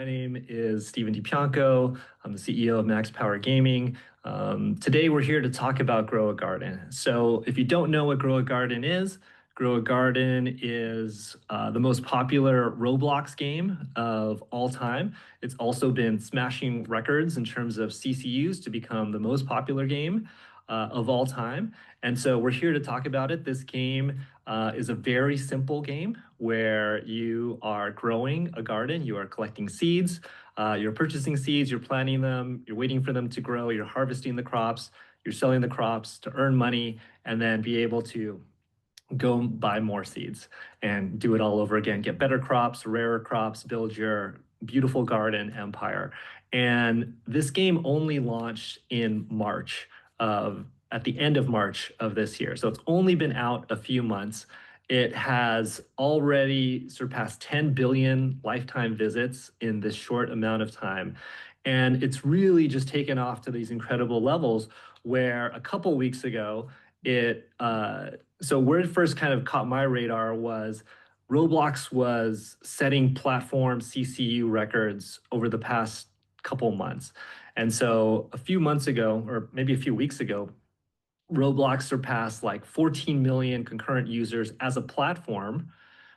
My name is Steven DiPianco. I'm the CEO of Max Power Gaming. Today we're here to talk about Grow a Garden. So if you don't know what Grow a Garden is the most popular Roblox game of all time. It's also been smashing records in terms of CCUs to become the most popular game of all time. And so we're here to talk about it. This game is a very simple game where you are growing a garden, you are collecting seeds, you're purchasing seeds, you're planting them, you're waiting for them to grow, you're harvesting the crops, you're selling the crops to earn money, and then be able to go buy more seeds and do it all over again, get better crops, rarer crops, build your beautiful garden empire. And this game only launched in March at the end of March of this year. So it's only been out a few months. It has already surpassed 10 billion lifetime visits in this short amount of time. And it's really just taken off to these incredible levels where a couple weeks ago, so where it first kind of caught my radar was Roblox was setting platform CCU records over the past couple months. And so a few months ago, or maybe a few weeks ago, Roblox surpassed like 14 million concurrent users as a platform,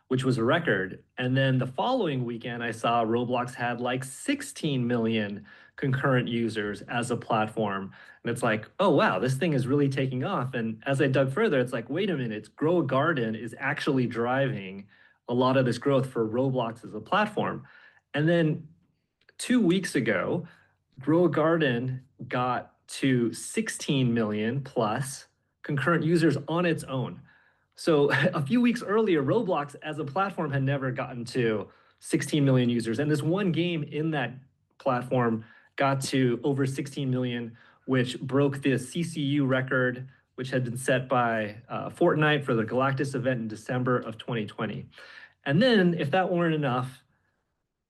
which was a record. And then the following weekend, I saw Roblox had like 16 million concurrent users as a platform. And it's like, oh, wow, this thing is really taking off. And as I dug further, it's like, wait a minute, Grow a Garden is actually driving a lot of this growth for Roblox as a platform. And then 2 weeks ago, Grow a Garden got to 16 million plus concurrent users on its own. So a few weeks earlier, Roblox as a platform had never gotten to 16 million users. And this one game in that platform got to over 16 million, which broke the CCU record, which had been set by Fortnite for the Galactus event in December of 2020. And then, if that weren't enough,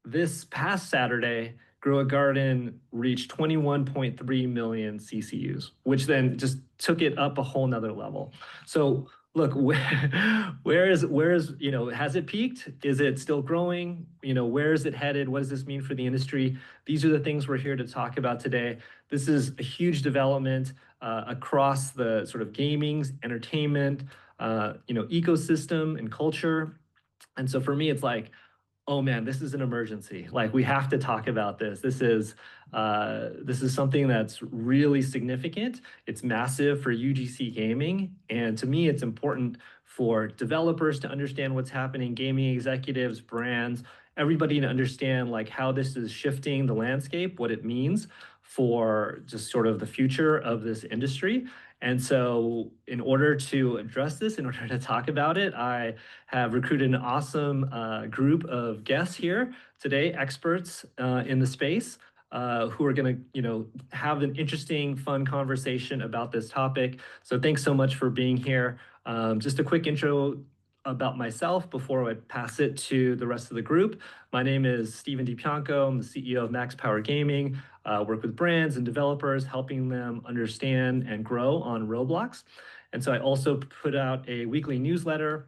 this past Saturday, Grow a Garden reached 21.3 million CCUs, which then just took it up a whole nother level. So look, where is, has it peaked? Is it still growing? Where is it headed? What does this mean for the industry? These are the things we're here to talk about today. This is a huge development across the sort of gaming, entertainment, ecosystem and culture. And so for me, it's like, oh man, this is an emergency. Like, we have to talk about this. This is something that's really significant. It's massive for UGC gaming. And to me, it's important for developers to understand what's happening, gaming executives, brands, everybody to understand like how this is shifting the landscape, what it means for just sort of the future of this industry. And so in order to address this, in order to talk about it, I have recruited an awesome group of guests here today, experts in the space, who are going to, have an interesting, fun conversation about this topic. So thanks so much for being here. Just a quick intro about myself before I pass it to the rest of the group. My name is Steven DiPianco. I'm the CEO of Max Power Gaming. Work with brands and developers, helping them understand and grow on Roblox. And so I also put out a weekly newsletter.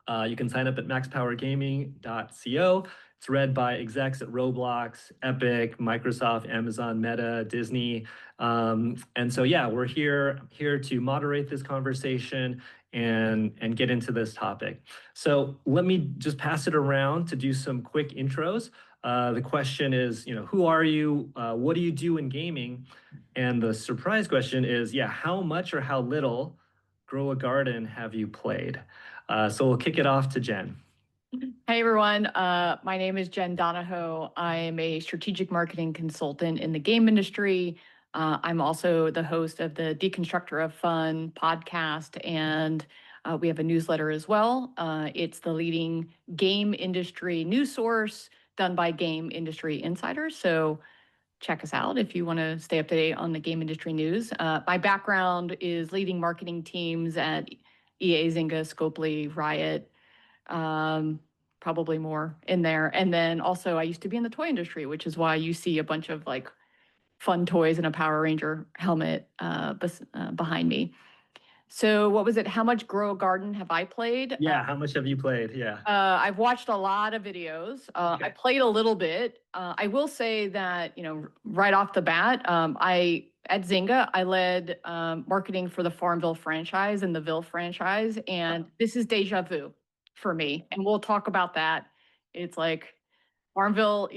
You can sign up at maxpowergaming.co. It's read by execs at Roblox, Epic, Microsoft, Amazon, Meta, Disney. And so, yeah, we're here to moderate this conversation and get into this topic. So let me just pass it around to do some quick intros. The question is, who are you? What do you do in gaming? And the surprise question is, how much or how little Grow a Garden have you played? So we'll kick it off to Jen. Hey everyone, my name is Jen Donahoe. I am a strategic marketing consultant in the game industry. I'm also the host of the Deconstructor of Fun podcast, and we have a newsletter as well. It's the leading game industry news source done by game industry insiders. So check us out if you want to stay up to date on the game industry news. My background is leading marketing teams at EA, Zynga, Scopely, Riot, probably more in there. And then also I used to be in the toy industry, which is why you see a bunch of like fun toys and a Power Ranger helmet behind me. So what was it? How much Grow a Garden have I played? Yeah, how much have you played? Yeah. I've watched a lot of videos. I played a little bit. I will say that, right off the bat, at Zynga, I led marketing for the Farmville franchise and the Ville franchise, and this is deja vu for me. And we'll talk about that. It's like Farmville,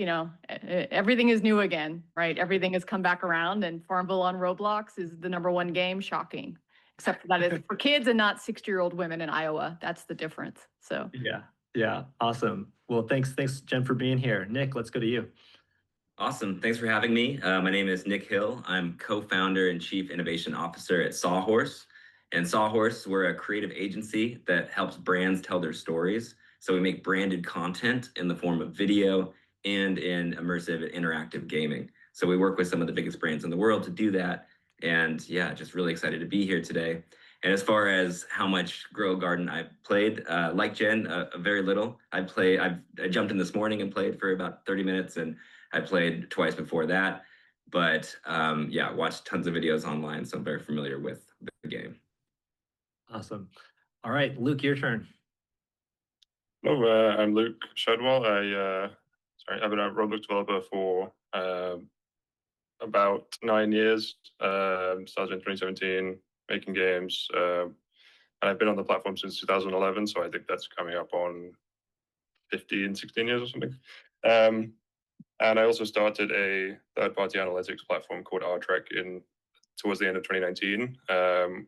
everything is new again, right? Everything has come back around, and Farmville on Roblox is the number one game. Shocking. Except for that it's for kids and not 60-year-old women in Iowa. That's the difference. So Yeah, awesome. Well, thanks, Jen, for being here. Nick, let's go to you. Awesome. Thanks for having me. My name is Nick Hill. I'm co-founder and chief innovation officer at Sawhorse. And Sawhorse, we're a creative agency that helps brands tell their stories. So we make branded content in the form of video and in immersive interactive gaming. So we work with some of the biggest brands in the world to do that. And yeah, just really excited to be here today. And as far as how much Grow a Garden I've played, like Jen, very little. I jumped in this morning and played for about 30 minutes, and I played twice before that. But yeah, watched tons of videos online, so I'm very familiar with the game. Awesome. All right, Luke, your turn. Hello, I'm Luke Shadwell. I've been a Roblox developer for about 9 years. Started in 2017, making games, and I've been on the platform since 2011. So I think that's coming up on 15, 16 years or something. And I also started a third-party analytics platform called RTrek towards the end of 2019,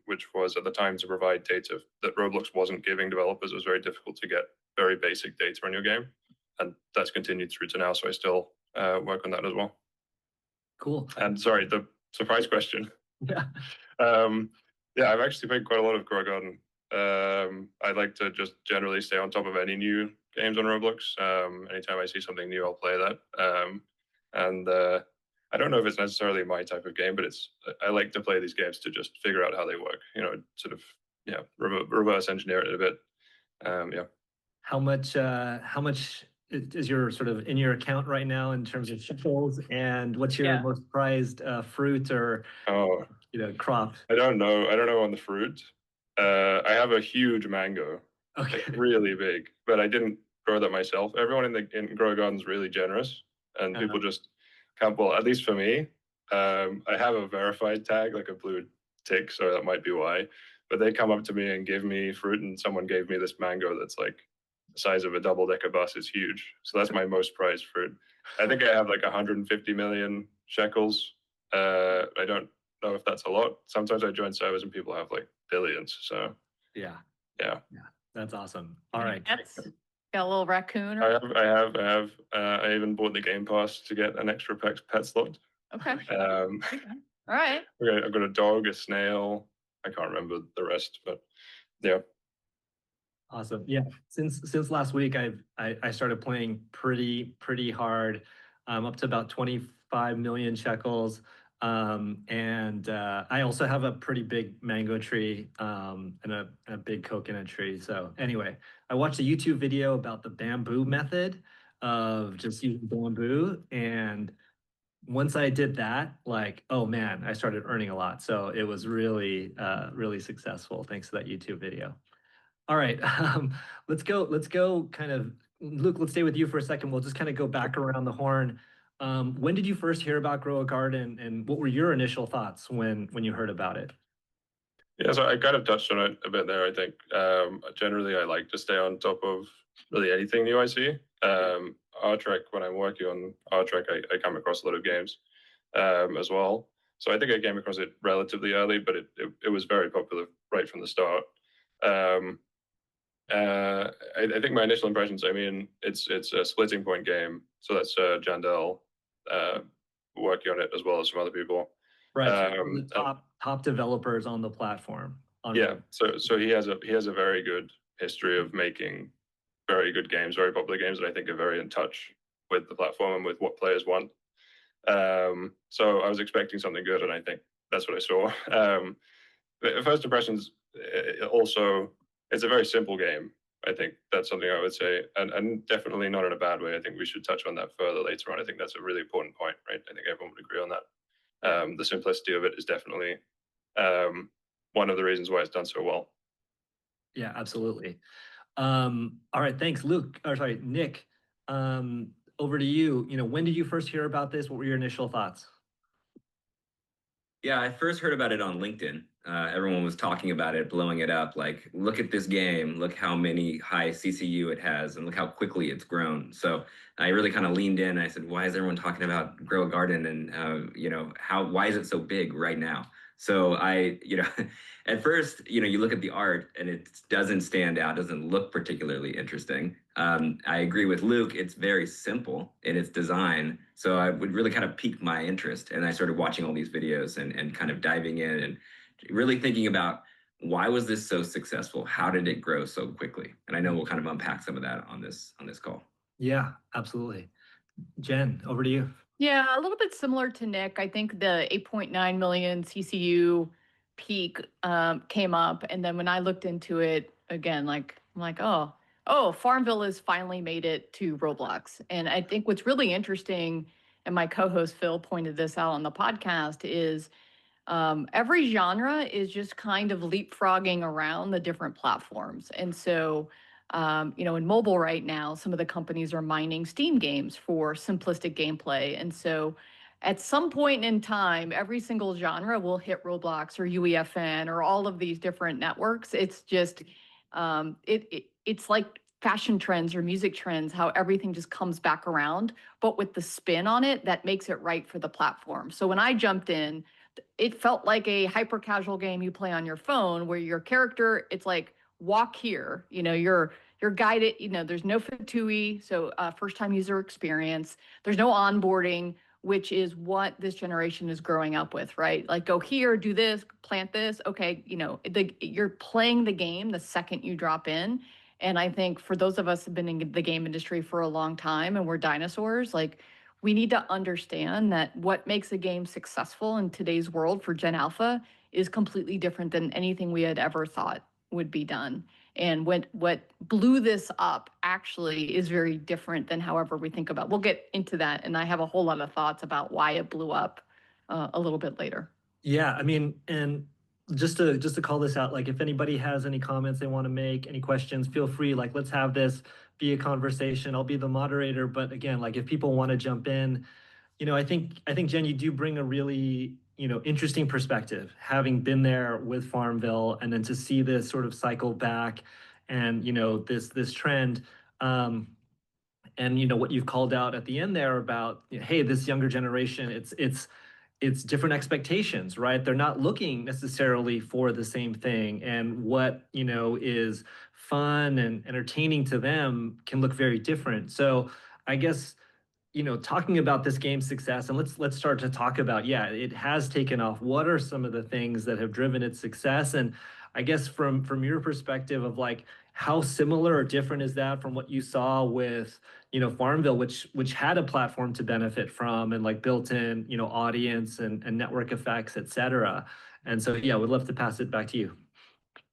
which was at the time to provide data that Roblox wasn't giving developers. It was very difficult to get very basic data on your game, and that's continued through to now. So I still work on that as well. Cool. And sorry, the surprise question. Yeah. Yeah, I've actually played quite a lot of Grow a Garden. I like to just generally stay on top of any new games on Roblox. Anytime I see something new, I'll play that. I don't know if it's necessarily my type of game, but I like to play these games to just figure out how they work. Sort of reverse engineer it a bit. Yeah. How much is your sort of in your account right now in terms of shekels, and what's your most prized fruit or crop? I don't know. I don't know on the fruit. I have a huge mango, like really big, but I didn't grow that myself. Everyone in Grow a Garden is really generous, and people just can't. Well, at least for me, I have a verified tag, like a blue tick, so that might be why. But they come up to me and give me fruit, and someone gave me this mango that's like the size of a double-decker bus. Is huge, so that's my most prized fruit. I think I have like 150 million shekels. I don't know if that's a lot. Sometimes I join servers and people have like billions. So yeah, that's awesome. All right, got a little raccoon. I have. I even bought the Game Pass to get an extra pet slot. Okay. All right. Okay, I've got a dog, a snail. I can't remember the rest, but yeah. Awesome. Yeah. Since last week, I started playing pretty hard, up to about 25 million shekels. And I also have a pretty big mango tree and a big coconut tree. So anyway, I watched a YouTube video about the bamboo method of just using bamboo. And once I did that, like, oh man, I started earning a lot. So it was really, really successful thanks to that YouTube video. All right, let's go kind of, Luke, let's stay with you for a second. We'll just kind of go back around the horn. When did you first hear about Grow a Garden, and what were your initial thoughts when you heard about it? Yeah, so I kind of touched on it a bit there, I think. Generally, I like to stay on top of really anything new I see. RTrek, when I'm working on RTrek, I come across a lot of games as well. So I think I came across it relatively early, but it was very popular right from the start. I think my initial impressions, I mean, it's a splitting point game. So that's Jandel working on it as well as some other people. Right. The top developers on the platform. Yeah. So he has a very good history of making very good games, very popular games that I think are very in touch with the platform and with what players want. So I was expecting something good, and I think that's what I saw. First impressions, also, it's a very simple game. I think that's something I would say, and definitely not in a bad way. I think we should touch on that further later on. I think that's a really important point, right? I think everyone would agree on that. The simplicity of it is definitely one of the reasons why it's done so well. Yeah, absolutely. All right, thanks, Luke. Or sorry, Nick. Over to you. When did you first hear about this? What were your initial thoughts? Yeah, I first heard about it on LinkedIn. Everyone was talking about it, blowing it up. Like, look at this game. Look how many high CCU it has, and look how quickly it's grown. So I really kind of leaned in. And I said, "Why is everyone talking about Grow a Garden? And why is it so big right now?" So at first, you look at the art and it doesn't stand out, doesn't look particularly interesting. I agree with Luke. It's very simple in its design. So I would really kind of pique my interest. And I started watching all these videos and kind of diving in and really thinking about, why was this so successful? How did it grow so quickly? And I know we'll kind of unpack some of that on this call. Yeah, absolutely. Jen, over to you. Yeah, a little bit similar to Nick. I think the 8.9 million CCU peak came up, and then when I looked into it again, I'm like, oh, Farmville has finally made it to Roblox. And I think what's really interesting, and my co-host Phil pointed this out on the podcast, is every genre is just kind of leapfrogging around the different platforms. And so, in mobile right now, some of the companies are mining Steam games for simplistic gameplay. And so, at some point in time, every single genre will hit Roblox or UEFN or all of these different networks. It's just, it's like fashion trends or music trends, how everything just comes back around, but with the spin on it that makes it right for the platform. So when I jumped in, it felt like a hyper casual game you play on your phone where your character, it's like, walk here, you're guided, there's no fatui, so first time user experience, there's no onboarding, which is what this generation is growing up with, right? Like, go here, do this, plant this, okay, you're playing the game the second you drop in. And I think for those of us who've been in the game industry for a long time and we're dinosaurs, like, we need to understand that what makes a game successful in today's world for Gen Alpha is completely different than anything we had ever thought would be done. And what blew this up actually is very different than however we think about. We'll get into that, and I have a whole lot of thoughts about why it blew up a little bit later. Yeah, I mean, and just to call this out, like, if anybody has any comments they want to make, any questions, feel free. Like, let's have this be a conversation. I'll be the moderator, but again, like, if people want to jump in, I think Jen, you do bring a really interesting perspective, having been there with Farmville, and then to see this sort of cycle back, and this trend. And what you've called out at the end there about, hey, this younger generation, it's different expectations, right? They're not looking necessarily for the same thing, and what is fun and entertaining to them can look very different. So I guess talking about this game's success, and let's start to talk about, yeah, it has taken off. What are some of the things that have driven its success? And I guess from your perspective of, like, how similar or different is that from what you saw with Farmville, which had a platform to benefit from, and like built-in audience and network effects, etc. And so, yeah, would love to pass it back to you.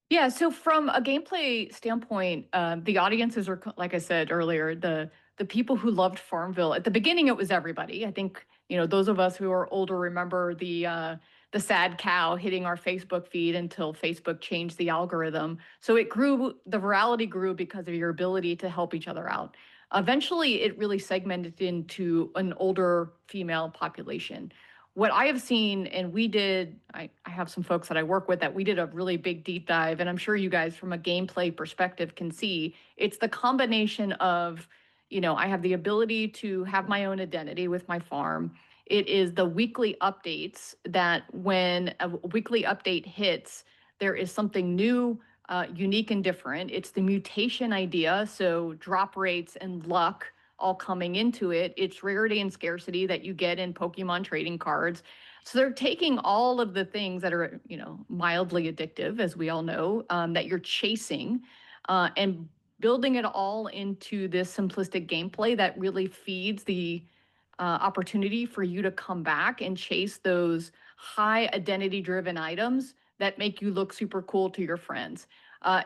Yeah, so from a gameplay standpoint, the audiences are, like I said earlier, the people who loved Farmville. At the beginning, it was everybody. I think those of us who are older remember the sad cow hitting our Facebook feed until Facebook changed the algorithm. So it grew, the virality grew because of your ability to help each other out. Eventually, it really segmented into an older female population. What I have seen, and I have some folks that I work with that we did a really big deep dive, and I'm sure you guys from a gameplay perspective can see, it's the combination of, I have the ability to have my own identity with my farm. It is the weekly updates that when a weekly update hits, there is something new, unique and different. It's the mutation idea, so drop rates and luck all coming into it. It's rarity and scarcity that you get in Pokemon trading cards. So they're taking all of the things that are, mildly addictive, as we all know, that you're chasing, and building it all into this simplistic gameplay that really feeds the opportunity for you to come back and chase those high identity driven items that make you look super cool to your friends.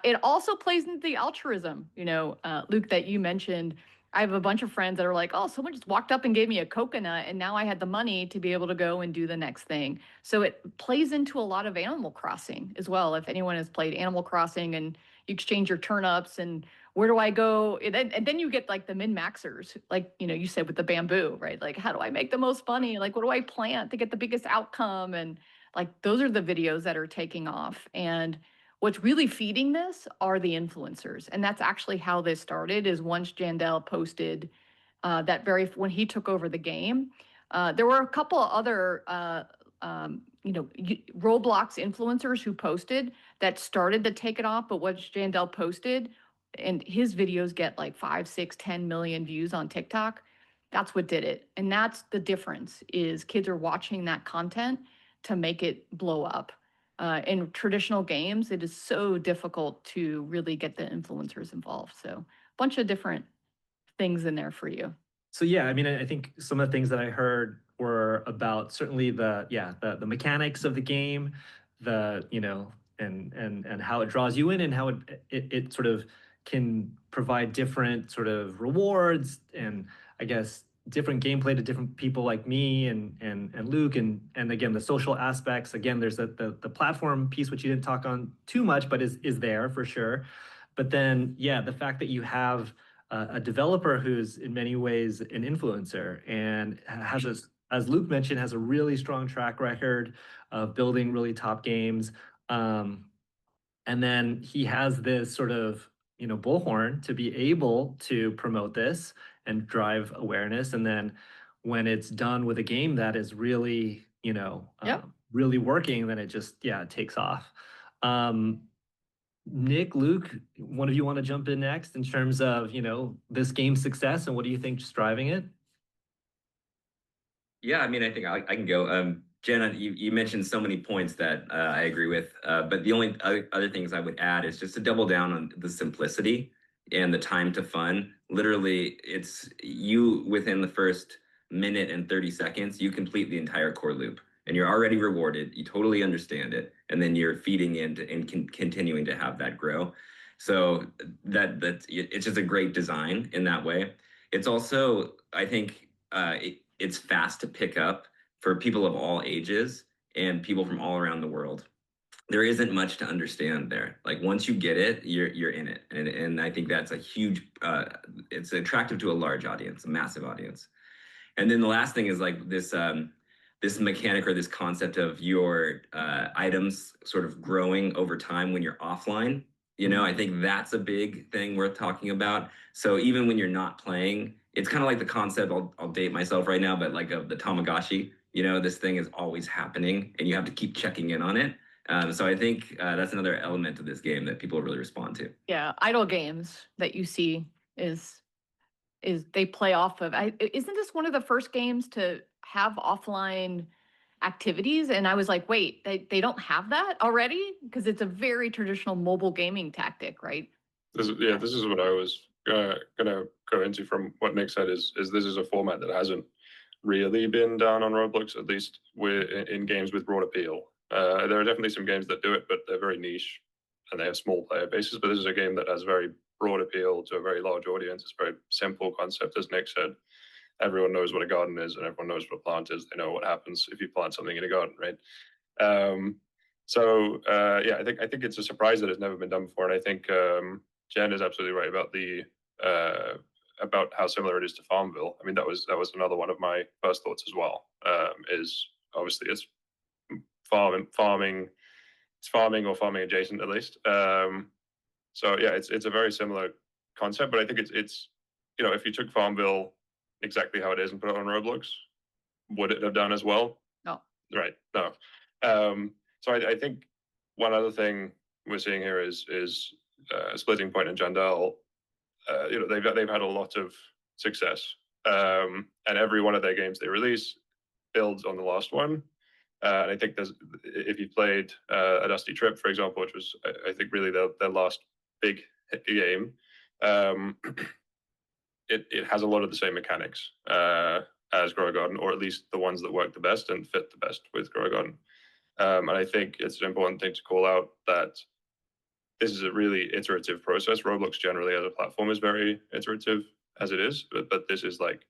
It also plays into the altruism, Luke, that you mentioned. I have a bunch of friends that are like, oh, someone just walked up and gave me a coconut, and now I had the money to be able to go and do the next thing. So it plays into a lot of Animal Crossing as well. If anyone has played Animal Crossing and you exchange your turnips and where do I go? And then you get like the min-maxers, like, you said with the bamboo, right? Like, how do I make the most money? Like, what do I plant to get the biggest outcome? And like, those are the videos that are taking off. And what's really feeding this are the influencers. And that's actually how this started is once Jandel posted when he took over the game, there were a couple of other, Roblox influencers who posted that started to take it off. But what Jandel posted and his videos get like 5, 6, 10 million views on TikTok. That's what did it. And that's the difference is kids are watching that content to make it blow up. In traditional games, it is so difficult to really get the influencers involved. So a bunch of different things in there for you. So yeah, I mean, I think some of the things that I heard were about certainly the mechanics of the game, and how it draws you in and how it sort of can provide different sort of rewards and I guess different gameplay to different people like me and Luke and again the social aspects. Again, there's the platform piece which you didn't talk on too much, but is there for sure. But then yeah, the fact that you have a developer who's in many ways an influencer and has a, as Luke mentioned, has a really strong track record of building really top games. And then he has this sort of, bullhorn to be able to promote this and drive awareness. And then when it's done with a game that is really, Yep. really working, then it just, yeah, it takes off. Nick, Luke, one of you want to jump in next in terms of, this game's success and what do you think is driving it? Yeah, I mean, I think I can go. Jenna, you mentioned so many points that I agree with, but the only other things I would add is just to double down on the simplicity and the time to fun. Literally, it's you within the first minute and 30 seconds, you complete the entire core loop and you're already rewarded. You totally understand it. And then you're feeding into and continuing to have that grow. So it's just a great design in that way. It's also, I think, it's fast to pick up for people of all ages and people from all around the world. There isn't much to understand there. Like once you get it, you're in it, and I think that's a huge. It's attractive to a large audience, a massive audience. And then the last thing is like this mechanic or this concept of your items sort of growing over time when you're offline. I think that's a big thing worth talking about. So even when you're not playing, it's kind of like the concept, I'll date myself right now, but like of the Tamagotchi, this thing is always happening and you have to keep checking in on it. So I think that's another element of this game that people really respond to. Yeah, idle games that you see is they play off of. Isn't this one of the first games to have offline activities? And I was like, wait, they don't have that already? Because it's a very traditional mobile gaming tactic, right? This is what I was gonna go into from what Nick said is this is a format that hasn't really been done on Roblox, at least in games with broad appeal. There are definitely some games that do it, but they're very niche and they have small player bases. But this is a game that has very broad appeal to a very large audience. It's a very simple concept, as Nick said. Everyone knows what a garden is, and everyone knows what a plant is. They know what happens if you plant something in a garden, right? I think it's a surprise that it's never been done before, and I think Jen is absolutely right about about how similar it is to Farmville. I mean, that was another one of my first thoughts as well. Is obviously it's farming or farming adjacent at least. It's a very similar concept, but I think it's if you took Farmville exactly how it is and put it on Roblox, would it have done as well? No. Right. No. I think one other thing we're seeing here is Splitting Point and Jandel. They've had a lot of success, and every one of their games they release builds on the last one. And I think if you played A Dusty Trip, for example, which was I think really their last big hit game, it has a lot of the same mechanics as Grow a Garden, or at least the ones that work the best and fit the best with Grow a Garden. And I think it's an important thing to call out that this is a really iterative process. Roblox generally as a platform is very iterative. as it is, but this is like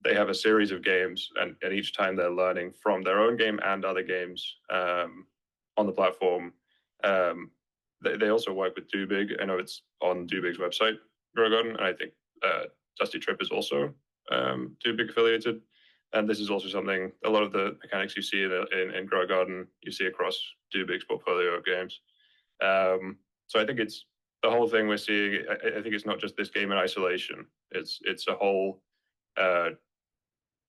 they have a series of games, and each time they're learning from their own game and other games on the platform. They also work with Doobig. I know it's on Doobig's website, Grow Garden, and I think Dusty Trip is also Doobig affiliated. And this is also something, a lot of the mechanics you see in Grow Garden, you see across Doobig's portfolio of games. So I think it's the whole thing we're seeing. I think it's not just this game in isolation. It's a whole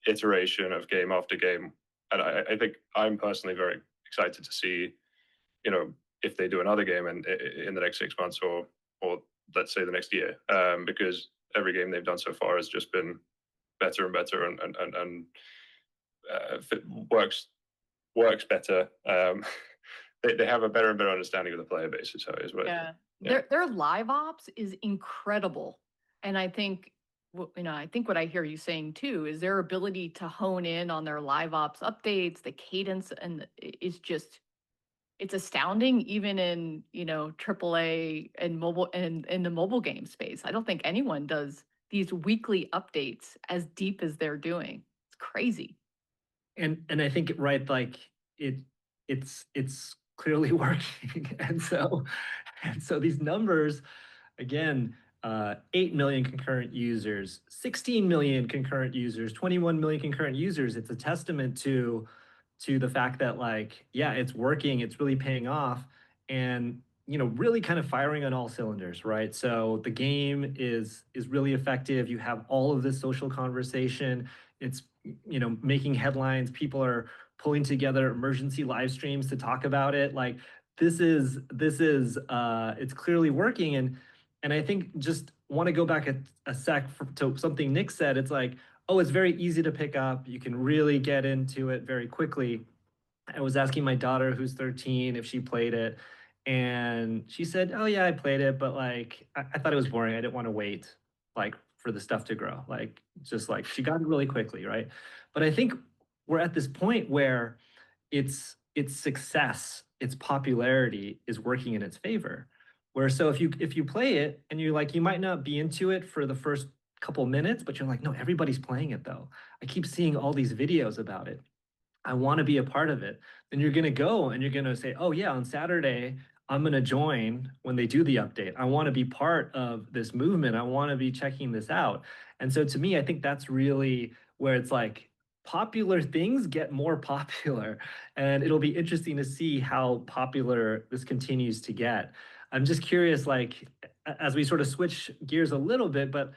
iteration of game after game. And I think I'm personally very excited to see, if they do another game in the next 6 months or let's say the next year, because every game they've done so far has just been better and better and works better. They have a better and better understanding of the player base. Is what yeah. Their live ops is incredible, and I think I think what I hear you saying too is their ability to hone in on their live ops updates, the cadence, and it's astounding, even in AAA and mobile and in the mobile game space. I don't think anyone does these weekly updates as deep as they're doing. It's crazy. And I think right, like it's clearly working, and so these numbers again. 8 million concurrent users, 16 million concurrent users, 21 million concurrent users. It's a testament to the fact that like, yeah, it's working, it's really paying off, and really kind of firing on all cylinders, right? So the game is really effective. You have all of this social conversation. It's making headlines. People are pulling together emergency live streams to talk about it. Like this is it's clearly working. And I think just want to go back a sec to something Nick said. It's like, oh, it's very easy to pick up. You can really get into it very quickly. I was asking my daughter, who's 13, if she played it. And she said, oh, yeah, I played it. But like, I thought it was boring. I didn't want to wait like for the stuff to grow. Like, just like she got it really quickly, right? But I think we're at this point where its success, its popularity is working in its favor. Where so if you play it and you like, you might not be into it for the first couple minutes, but you're like, no, everybody's playing it though. I keep seeing all these videos about it. I want to be a part of it. Then you're going to go and you're going to say, oh yeah, on Saturday, I'm going to join when they do the update. I want to be part of this movement. I want to be checking this out. And so to me, I think that's really where it's like popular things get more popular. And it'll be interesting to see how popular this continues to get. I'm just curious, like, as we sort of switch gears a little bit, but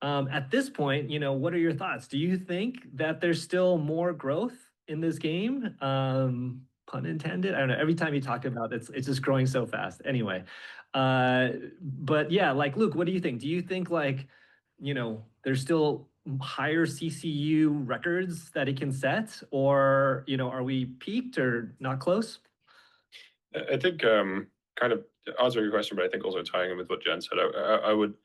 at this point, what are your thoughts? Do you think that there's still more growth in this game? Pun intended. I don't know. Every time you talk about it, it's just growing so fast. Anyway, but yeah, like Luke, what do you think? Do you think like, there's still higher CCU records that it can set, or are we peaked or not close? I think kind of answering your question, but I think also tying in with what Jen said, I would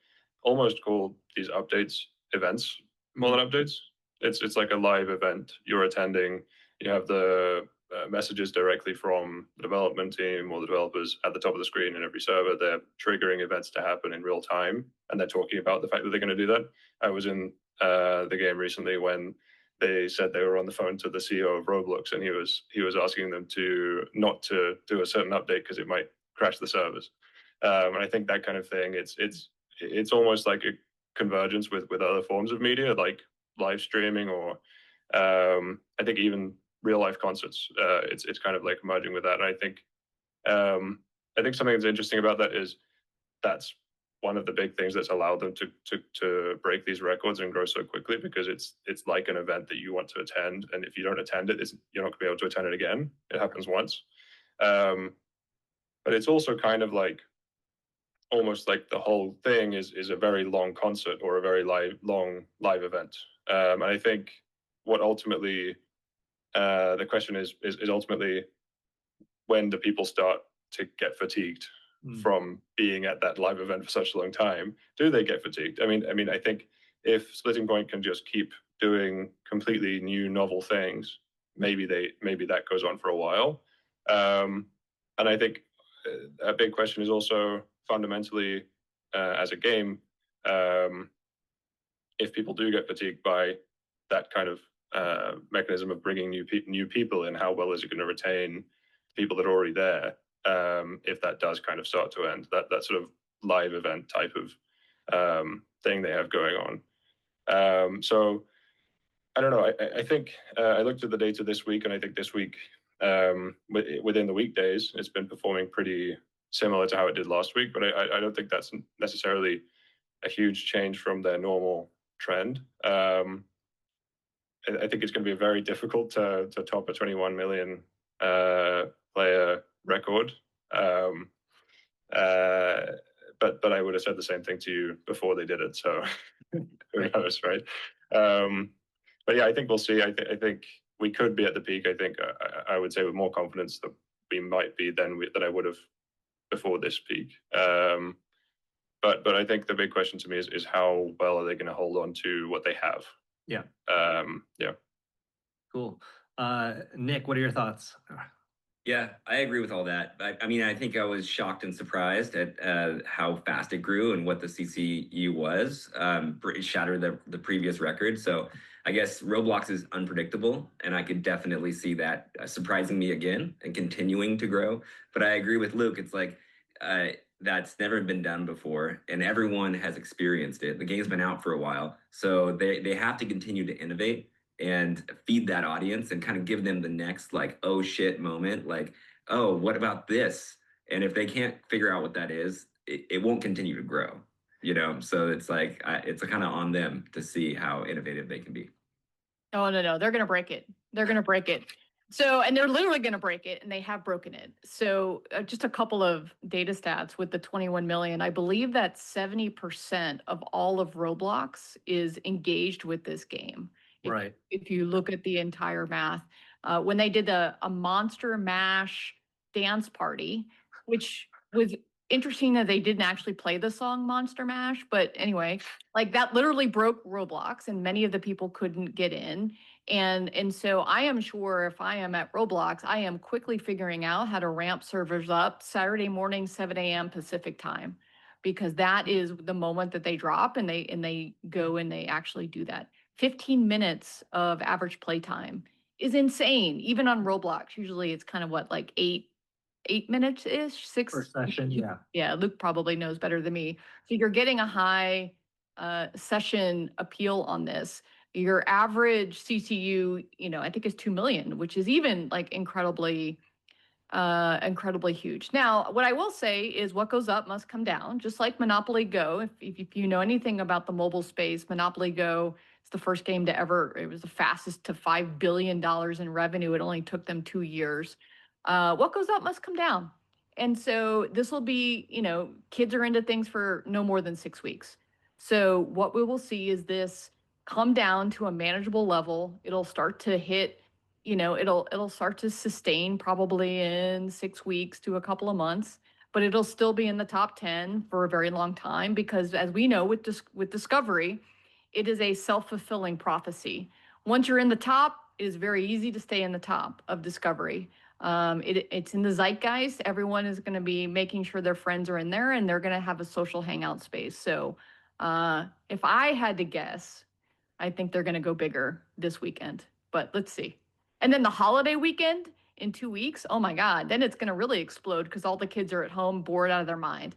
almost call these updates events more than updates. It's like a live event you're attending. You have the messages directly from the development team or the developers at the top of the screen in every server. They're triggering events to happen in real time, and they're talking about the fact that they're going to do that. I was in the game recently when they said they were on the phone to the CEO of Roblox, and he was asking them to not to do a certain update because it might crash the servers. And I think that kind of thing, it's almost like a convergence with other forms of media, like live streaming or I think even real life concerts. It's kind of like merging with that. And I think something that's interesting about that is that's one of the big things that's allowed them to break these records and grow so quickly, because it's like an event that you want to attend, and if you don't attend it, you're not going to be able to attend it again. It happens once. But it's also kind of like almost like the whole thing is a very long concert or a very long live event. And I think what ultimately the question is ultimately, when do people start to get fatigued from being at that live event for such a long time? Do they get fatigued? I mean, I think if Splitting Point can just keep doing completely new, novel things, maybe that goes on for a while. And I think a big question is also fundamentally, as a game, if people do get fatigued by that kind of mechanism of bringing new people in, how well is it going to retain people that are already there? If that does kind of start to end, that sort of live event type of thing they have going on. So I don't know. I think I looked at the data this week, and I think this week within the weekdays, it's been performing pretty similar to how it did last week. But I don't think that's necessarily a huge change from their normal trend. I think it's going to be very difficult to top a 21 million player record. But I would have said the same thing to you before they did it. So who knows, right? But yeah, I think we'll see. I think we could be at the peak. I think I would say with more confidence that we might be than I would have before this peak. But I think the big question to me is how well are they going to hold on to what they have? Yeah. Yeah. Cool. Nick, what are your thoughts? Yeah, I agree with all that. I mean, I think I was shocked and surprised at how fast it grew and what the CCU was. It shattered the previous record. So I guess Roblox is unpredictable, and I could definitely see that surprising me again and continuing to grow. But I agree with Luke. It's like that's never been done before, and everyone has experienced it. The game's been out for a while, so they have to continue to innovate and feed that audience and kind of give them the next like, oh shit moment, like, oh, what about this? And if they can't figure out what that is, it won't continue to grow, So it's like, it's kind of on them to see how innovative they can be. Oh, no, they're going to break it. They're going to break it. So, and they're literally going to break it, and they have broken it. So just a couple of data stats with the 21 million. I believe that 70% of all of Roblox is engaged with this game. Right. If you look at the entire math, when they did a Monster Mash dance party, which was interesting that they didn't actually play the song Monster Mash, but anyway, like that literally broke Roblox, and many of the people couldn't get in. And so I am sure if I am at Roblox, I am quickly figuring out how to ramp servers up Saturday morning, 7 a.m. Pacific time, because that is the moment that they drop and they go and they actually do that. 15 minutes of average playtime is insane, even on Roblox. Usually it's kind of what, like 8 minutes-ish, 6 Per session, yeah. Yeah, Luke probably knows better than me. So you're getting a high session appeal on this. Your average CCU, I think is 2 million, which is even like incredibly huge. Now, what I will say is what goes up must come down, just like Monopoly Go. If you know anything about the mobile space, Monopoly Go is the first game to ever, it was the fastest to $5 billion in revenue. It only took them 2 years. What goes up must come down. And so this will be, kids are into things for no more than 6 weeks. So what we will see is this come down to a manageable level. It'll start to hit, it'll start to sustain probably in 6 weeks to a couple of months, but it'll still be in the top 10 for a very long time because, as we know with Discovery, it is a self-fulfilling prophecy. Once you're in the top, it is very easy to stay in the top of Discovery. It's in the zeitgeist. Everyone is going to be making sure their friends are in there, and they're going to have a social hangout space. So if I had to guess, I think they're going to go bigger this weekend, but let's see. And then the holiday weekend in 2 weeks, oh my God, then it's going to really explode because all the kids are at home bored out of their mind.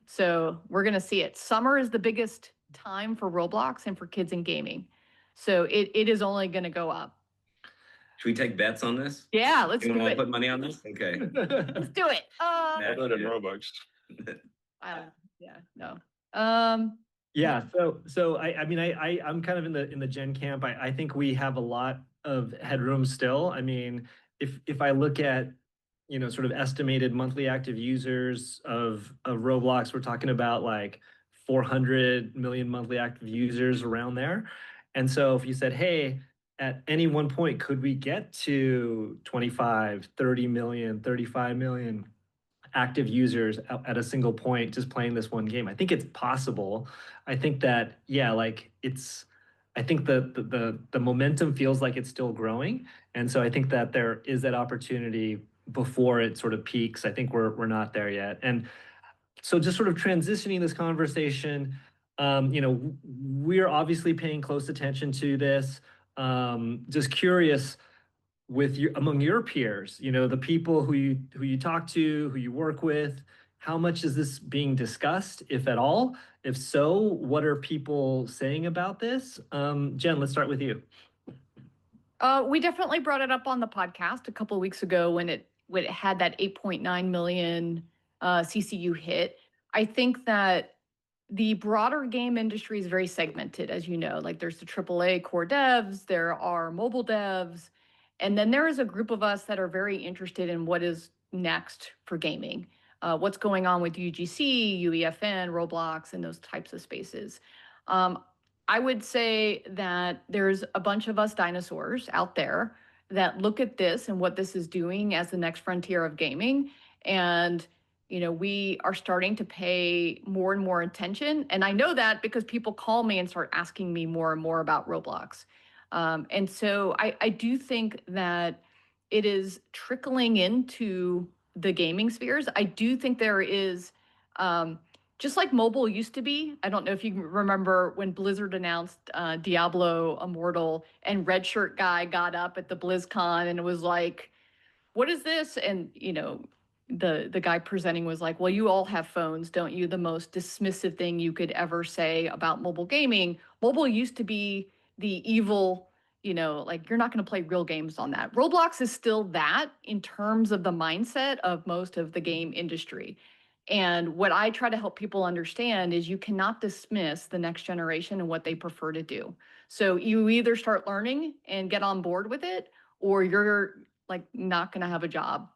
So we're going to see it. Summer is the biggest time for Roblox and for kids in gaming. So it is only going to go up. Should we take bets on this? Yeah, let's do want it. to put money on this? Okay. Let's do it. I put it in Robux. Yeah, no. Yeah. So I mean, I'm kind of in the Gen camp. I think we have a lot of headroom still. I mean, if I look at, sort of estimated monthly active users of Roblox, we're talking about like 400 million monthly active users around there. And so if you said, hey, at any one point, could we get to 25, 30 million, 35 million active users at a single point just playing this one game? I think it's possible. I think that, yeah, like I think the momentum feels like it's still growing. And so I think that there is that opportunity before it sort of peaks. I think we're not there yet. And so just sort of transitioning this conversation, We're obviously paying close attention to this. Just curious, among your peers, the people who you talk to, who you work with, how much is this being discussed, if at all? If so, what are people saying about this? Jen, let's start with you. We definitely brought it up on the podcast a couple of weeks ago when it had that 8.9 million CCU hit. I think that the broader game industry is very segmented, as you know. Like, there's the AAA core devs, there are mobile devs, and then there is a group of us that are very interested in what is next for gaming. What's going on with UGC, UEFN, Roblox, and those types of spaces. I would say that there's a bunch of us dinosaurs out there that look at this and what this is doing as the next frontier of gaming. And we are starting to pay more and more attention. And I know that because people call me and start asking me more and more about Roblox. And so I do think that it is trickling into the gaming spheres. I do think there is, just like mobile used to be. I don't know if you remember when Blizzard announced Diablo Immortal, and Red Shirt Guy got up at the BlizzCon and it was like, what is this? And the guy presenting was like, well, you all have phones, don't you? The most dismissive thing you could ever say about mobile gaming. Mobile used to be the evil, like, you're not going to play real games on that. Roblox is still that in terms of the mindset of most of the game industry. And what I try to help people understand is you cannot dismiss the next generation and what they prefer to do. So you either start learning and get on board with it, or you're like not going to have a job.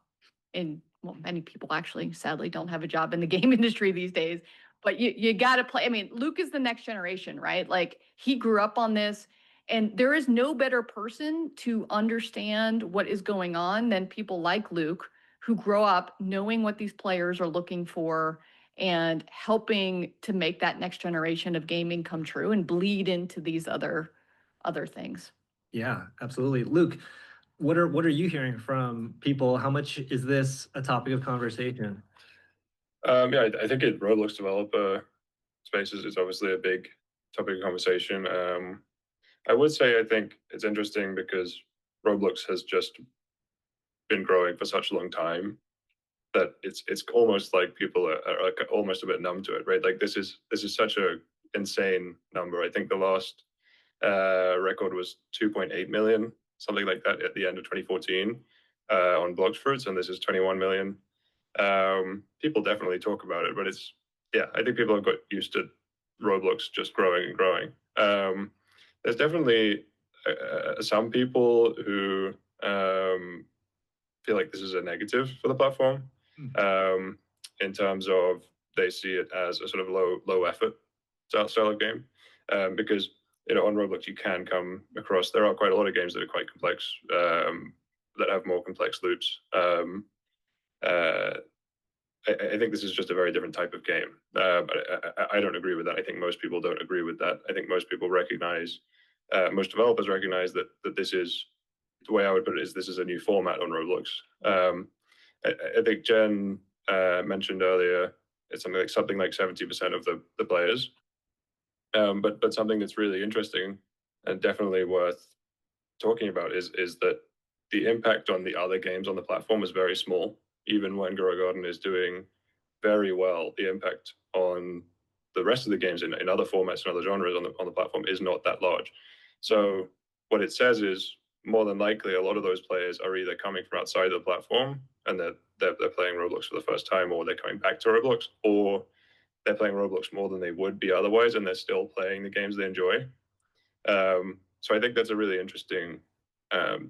And well, many people actually sadly don't have a job in the game industry these days, but you got to play. I mean, Luke is the next generation, right? Like, he grew up on this, and there is no better person to understand what is going on than people like Luke, who grow up knowing what these players are looking for and helping to make that next generation of gaming come true and bleed into these other things. Yeah, absolutely. Luke, what are you hearing from people? How much is this a topic of conversation? Yeah, I think Roblox developer spaces is obviously a big topic of conversation. I would say I think it's interesting because Roblox has just been growing for such a long time that it's almost like people are like almost a bit numb to it, right? Like, this is such a insane number. I think the last record was 2.8 million, something like that, at the end of 2014 on Bloxfruits, and this is 21 million. People definitely talk about it, but I think people have got used to Roblox just growing and growing. There's definitely some people who feel like this is a negative for the platform, in terms of they see it as a sort of low effort style of game, because on Roblox you can come across, there are quite a lot of games that are quite complex, that have more complex loops. I think this is just a very different type of game, but I don't agree with that. I think most people don't agree with that. I think most people recognize, most developers recognize that this is, the way I would put it is, this is a new format on Roblox. I think Jen mentioned earlier, it's something like 70% of the players. But something that's really interesting and definitely worth talking about is that the impact on the other games on the platform is very small. Even when Grow Garden is doing very well, the impact on the rest of the games in other formats and other genres on the platform is not that large. So what it says is, more than likely, a lot of those players are either coming from outside the platform and they're playing Roblox for the first time, or they're coming back to Roblox, or they're playing Roblox more than they would be otherwise, and they're still playing the games they enjoy. So I think that's a really interesting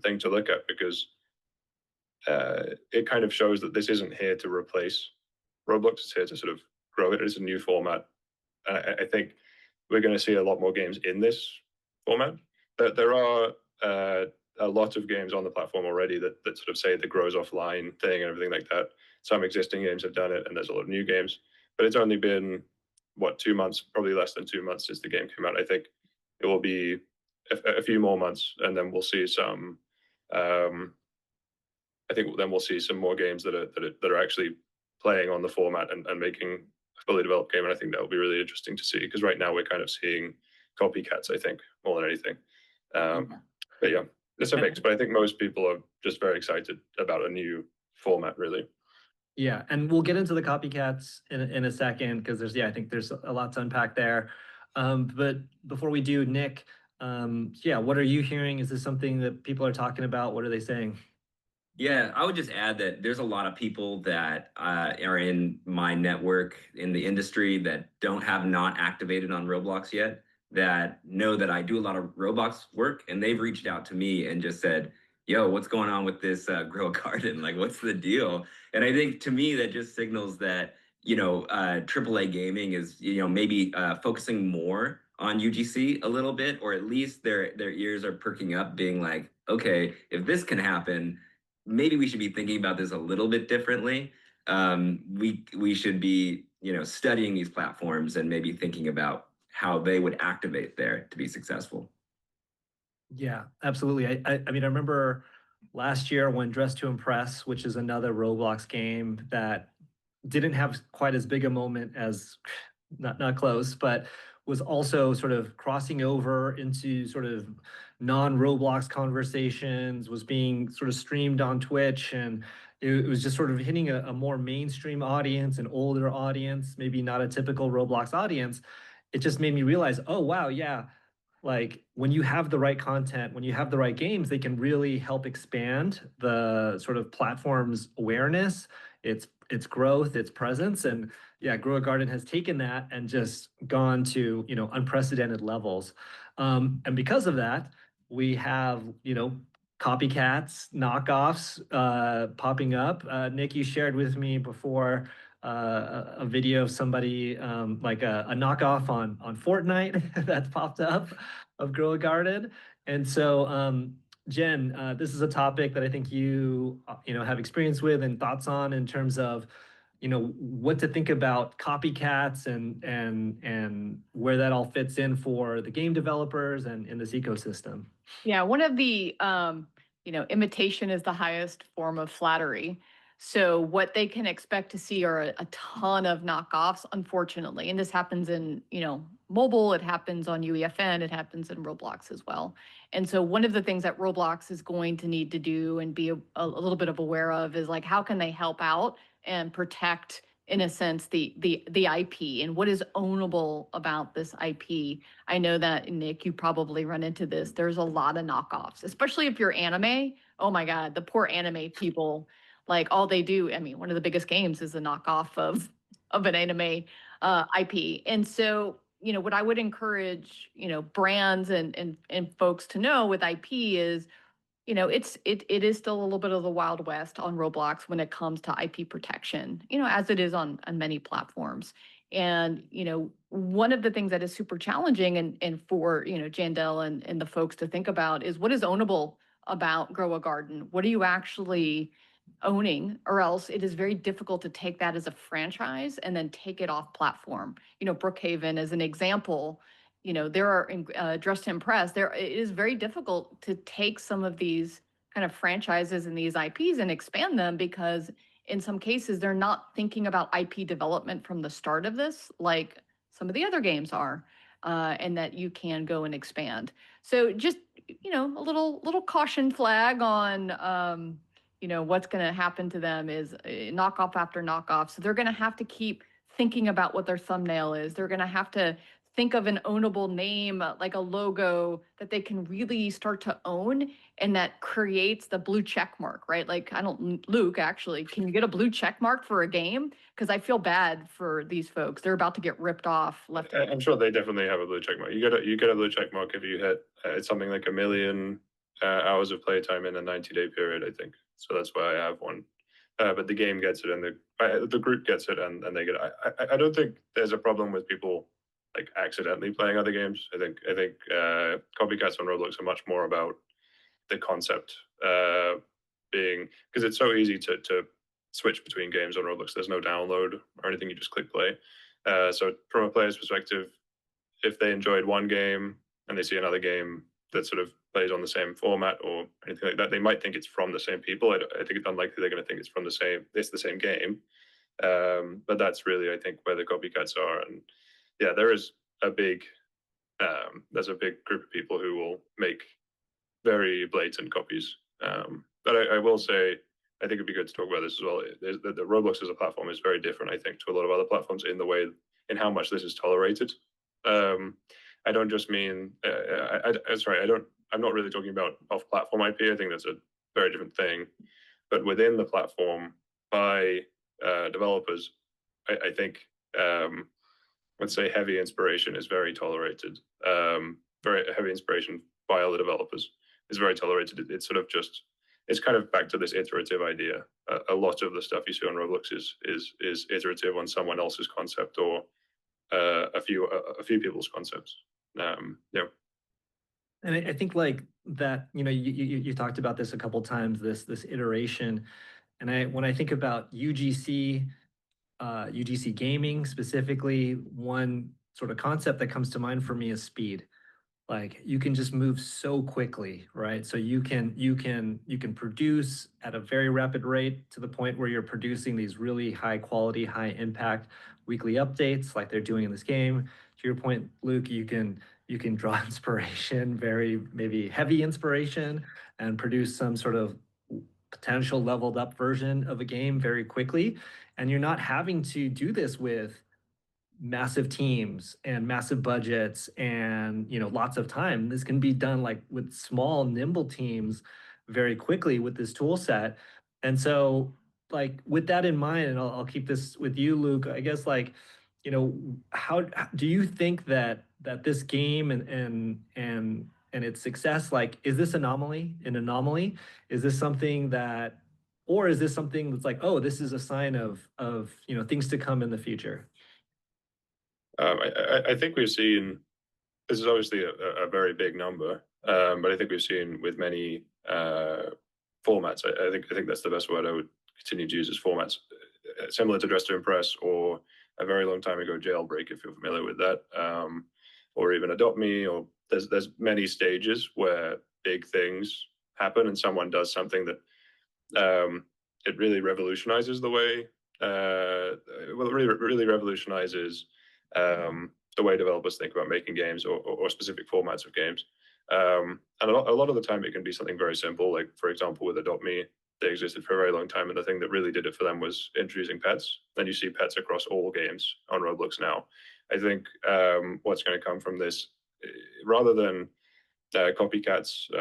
thing to look at, because it kind of shows that this isn't here to replace Roblox. It's here to sort of grow it. It's a new format. I think we're going to see a lot more games in this format. There are a lot of games on the platform already that sort of say the grows offline thing and everything like that. Some existing games have done it, and there's a lot of new games. But it's only been, 2 months, probably less than 2 months since the game came out. I think it will be a few more months, and then we'll see some. I think then we'll see some more games that are actually playing on the format and making fully developed game, and I think that will be really interesting to see, because right now we're kind of seeing copycats, I think, more than anything. But yeah, it's a mix, but I think most people are just very excited about a new format, really. Yeah, and we'll get into the copycats in a second, because I think there's a lot to unpack there. But before we do, Nick, yeah, what are you hearing? Is this something that people are talking about? What are they saying? Yeah, I would just add that there's a lot of people that are in my network in the industry that don't have not activated on Roblox yet, that know that I do a lot of Roblox work, and they've reached out to me and just said, yo, what's going on with this grow a garden? Like, what's the deal? And I think to me that just signals that, AAA gaming is, maybe focusing more on UGC a little bit, or at least their ears are perking up, being like, okay, if this can happen, maybe we should be thinking about this a little bit differently. We should be, studying these platforms and maybe thinking about how they would activate there to be successful. Yeah, absolutely. I mean, I remember last year when Dress to Impress, which is another Roblox game that didn't have quite as big a moment as not close, but was also sort of crossing over into sort of non-Roblox conversations, was being sort of streamed on Twitch, and it was just sort of hitting a more mainstream audience, an older audience, maybe not a typical Roblox audience. It just made me realize, oh wow, yeah, like when you have the right content, when you have the right games, they can really help expand the sort of platform's awareness, its growth, its presence. And yeah, Grow a Garden has taken that and just gone to, unprecedented levels. And because of that, we have, copycats, knockoffs popping up. Nick, you shared with me before a video of somebody like a knockoff on Fortnite that's popped up of Grow a Garden. And so Jen, this is a topic that I think you have experience with and thoughts on in terms of what to think about copycats and where that all fits in for the game developers and in this ecosystem. Yeah, one of the imitation is the highest form of flattery. So what they can expect to see are a ton of knockoffs, unfortunately. And this happens in, mobile, it happens on UEFN, it happens in Roblox as well. And so one of the things that Roblox is going to need to do and be a little bit of aware of is like, how can they help out and protect, in a sense, the IP and what is ownable about this IP. I know that, Nick, you probably run into this. There's a lot of knockoffs, especially if you're anime. Oh my God, the poor anime people. Like all they do, I mean, one of the biggest games is a knockoff of an anime IP. And so, what I would encourage, brands and folks to know with IP is, it is still a little bit of the Wild West on Roblox when it comes to IP protection, as it is on many platforms. And, one of the things that is super challenging and for, Jandel and the folks to think about is what is ownable about Grow a Garden? What are you actually owning, or else it is very difficult to take that as a franchise and then take it off platform. Brookhaven as an example, there are Dress to Impress, it is very difficult to take some of these kind of franchises and these IPs and expand them, because in some cases they're not thinking about IP development from the start of this, like some of the other games are, and that you can go and expand. So just, a little caution flag on, what's going to happen to them is knockoff after knockoff. So they're going to have to keep thinking about what their thumbnail is. They're going to have to think of an ownable name, like a logo that they can really start to own, and that creates the blue check mark, right? Like, Luke, actually, can you get a blue check mark for a game? Because I feel bad for these folks. They're about to get ripped off left. I'm sure they definitely have a blue check mark. You get a blue check mark if you hit it's something like 1 million hours of playtime in a 90-day period, I think. So that's why I have one. But the game gets it, and the group gets it, and they get it. I don't think there's a problem with people like accidentally playing other games. I think copycats on Roblox are much more about the concept being, because it's so easy to switch between games on Roblox. There's no download or anything. You just click play. So from a player's perspective, if they enjoyed one game and they see another game that sort of plays on the same format or anything like that, they might think it's from the same people. I think it's unlikely they're going to think it's the same game. But that's really, I think, where the copycats are. And yeah, there's a big group of people who will make very blatant copies. But I will say, I think it'd be good to talk about this as well. The Roblox as a platform is very different, I think, to a lot of other platforms in the way, in how much this is tolerated. I don't just mean, I'm not really talking about off-platform IP. I think that's a very different thing. But within the platform, by developers, I think, let's say, heavy inspiration is very tolerated. Very heavy inspiration by other developers is very tolerated. It's sort of just, it's kind of back to this iterative idea. A lot of the stuff you see on Roblox is iterative on someone else's concept or a few people's concepts. Yeah. And I think like that, you talked about this a couple times, this iteration. And when I think about UGC gaming specifically, one sort of concept that comes to mind for me is speed. Like you can just move so quickly, right? So you can produce at a very rapid rate to the point where you're producing these really high quality, high impact weekly updates like they're doing in this game. To your point, Luke, you can draw inspiration, very maybe heavy inspiration, and produce some sort of potential leveled up version of a game very quickly. And you're not having to do this with massive teams and massive budgets and lots of time. This can be done like with small nimble teams very quickly with this tool set. And so like with that in mind, and I'll keep this with you, Luke, I guess like how do you think that this game and its success, like, is this an anomaly? Is this something that, or is this something that's like, oh, this is a sign of things to come in the future? I think we've seen, this is obviously a very big number, but I think we've seen with many formats. I think that's the best word I would continue to use, as formats similar to Dress to Impress, or a very long time ago Jailbreak, if you're familiar with that, or even Adopt Me. Or there's many stages where big things happen and someone does something that it really revolutionizes the way. Well, it really revolutionizes the way developers think about making games or specific formats of games. And a lot of the time it can be something very simple, like for example with Adopt Me, they existed for a very long time, and the thing that really did it for them was introducing pets. And you see pets across all games on Roblox now. I think what's going to come from this, rather than copycats,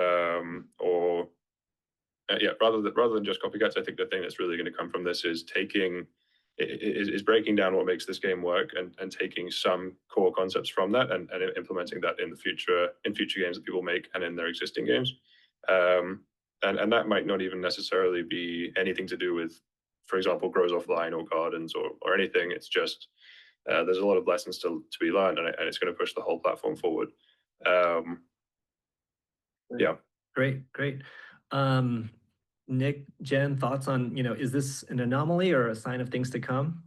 rather than just copycats, I think the thing that's really going to come from this is breaking down what makes this game work, and taking some core concepts from that and implementing that in future games that people make and in their existing games. And that might not even necessarily be anything to do with, for example, Grows Offline or Gardens or anything. It's just there's a lot of lessons to be learned, and it's going to push the whole platform forward. Yeah. Great. Nick, Jen, thoughts on, is this an anomaly or a sign of things to come?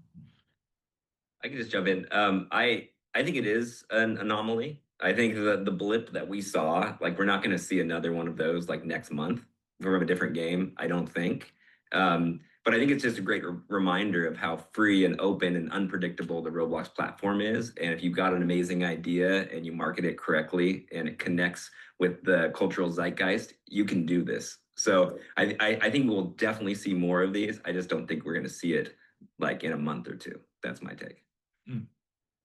I can just jump in. I think it is an anomaly. I think the blip that we saw, like we're not going to see another one of those like next month from a different game, I don't think. But I think it's just a great reminder of how free and open and unpredictable the Roblox platform is. And if you've got an amazing idea and you market it correctly and it connects with the cultural zeitgeist, you can do this. So I think we'll definitely see more of these. I just don't think we're going to see it like in a month or two. That's my take.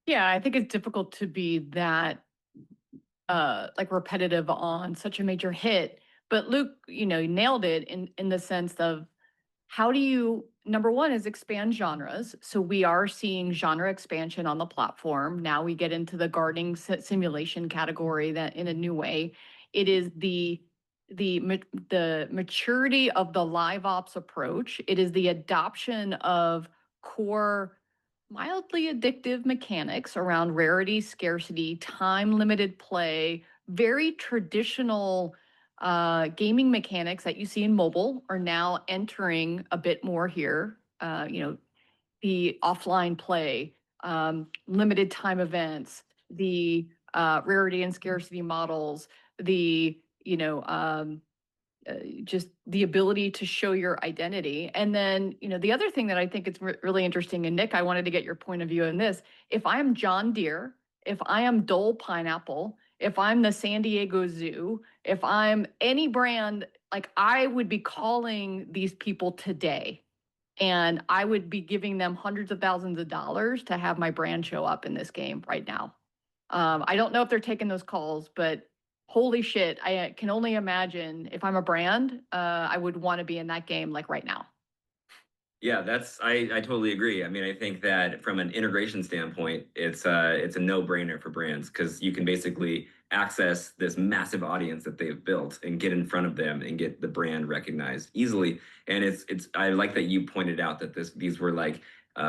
Yeah, I think it's difficult to be that like repetitive on such a major hit. But Luke, you nailed it in the sense of how do you, number one is expand genres. So we are seeing genre expansion on the platform. Now we get into the gardening simulation category that in a new way. It is the maturity of the live ops approach. It is the adoption of core mildly addictive mechanics around rarity, scarcity, time limited play, very traditional gaming mechanics that you see in mobile are now entering a bit more here. The offline play, limited time events, the rarity and scarcity models, the just the ability to show your identity. And then, the other thing that I think is really interesting, and Nick, I wanted to get your point of view on this. If I am John Deere, if I am Dole Pineapple, if I'm the San Diego Zoo, if I'm any brand, like I would be calling these people today and I would be giving them hundreds of thousands of dollars to have my brand show up in this game right now. I don't know if they're taking those calls, but holy shit, I can only imagine if I'm a brand, I would want to be in that game like right now. Yeah, I totally agree. I mean, I think that from an integration standpoint, it's a no-brainer for brands because you can basically access this massive audience that they've built and get in front of them and get the brand recognized easily. And I like that you pointed out that these were like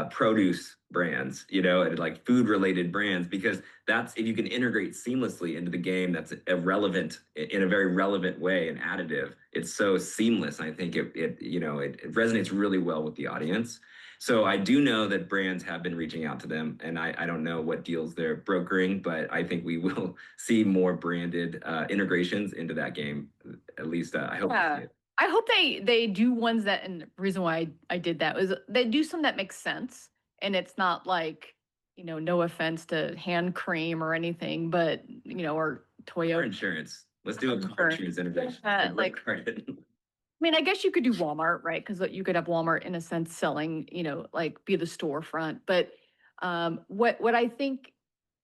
produce brands, and like food related brands, because that's, if you can integrate seamlessly into the game, that's irrelevant in a very relevant way and additive. It's so seamless. And I think it resonates really well with the audience. So I do know that brands have been reaching out to them, and I don't know what deals they're brokering, but I think we will see more branded integrations into that game. At least I hope to see it. I hope they do ones that, and the reason why I did that was they do some that makes sense, and it's not like, no offense to hand cream or anything, but or Toyota car insurance. Let's do a car insurance integration. I mean, I guess you could do Walmart, right? Because you could have Walmart in a sense selling, like be the storefront. But what I think